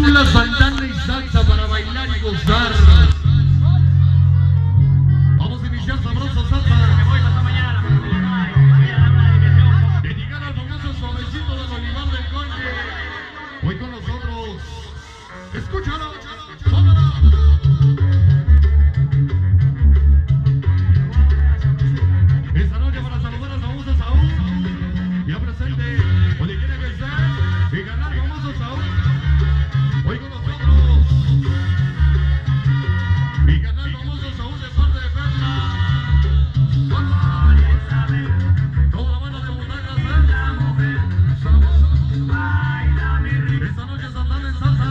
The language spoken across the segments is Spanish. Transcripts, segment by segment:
Tula, Santana y salsa para bailar y gozar. Vamos a iniciar sabrosa salsa. Dedicar al famoso suavecito del Olivar del Conde. Hoy con nosotros. Escúchalo, tómala. Esta noche para saludar al famoso Saúl. Ya presente, donde quiera que esté, y ganar al famoso Saúl. Hoy con nosotros. Y ganar al famoso Saúl de parte de Perla. Toda la banda de butacas, esta noche Santana en salsa.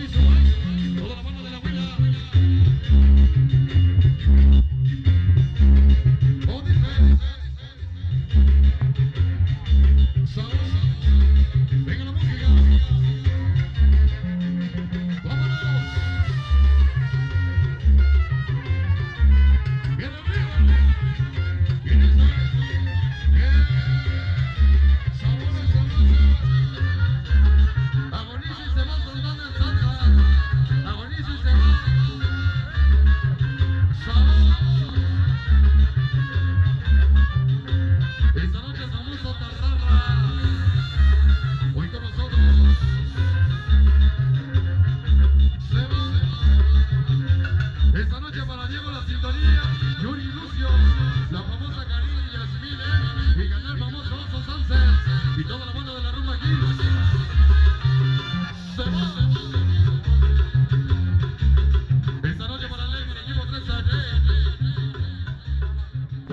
visual. Toda la banda de la huella.